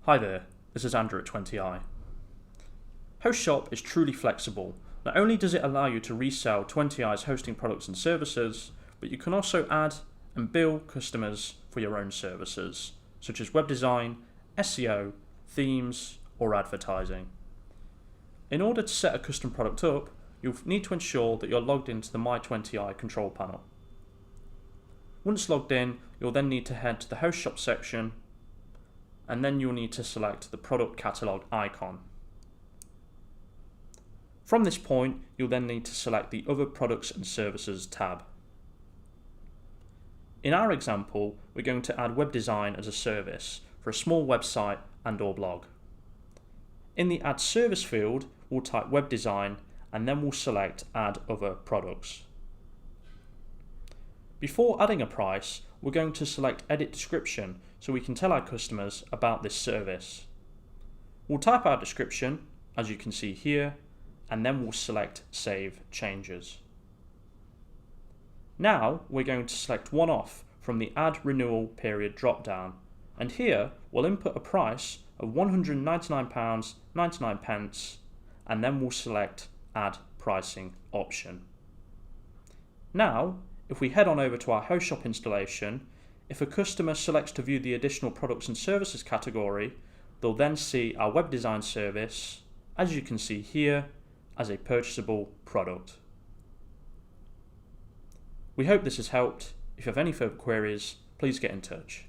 Hi there, this is Andrew at 20i. HostShop is truly flexible. Not only does it allow you to resell 20i's hosting products and services, but you can also add and bill customers for your own services, such as web design, SEO, themes, or advertising. In order to set a custom product up, you'll need to ensure that you're logged into the My 20i control panel. Once logged in, you'll then need to head to the HostShop section, and then you'll need to select the product catalog icon. From this point, you'll then need to select the Other Products and Services tab. In our example, we're going to add web design as a service for a small website and/or blog. In the Add Service field, we'll type web design and then we'll select Add Other Products. Before adding a price, we're going to select Edit Description so we can tell our customers about this service. We'll type our description, as you can see here, and then we'll select Save Changes. Now we're going to select one off from the Add Renewal Period drop-down, and here we'll input a price of £199.99, and then we'll select Add Pricing option. Now, if we head on over to our HostShop installation, if a customer selects to view the additional products and services category, they'll then see our web design service, as you can see here, as a purchasable product. We hope this has helped. If you have any further queries, please get in touch.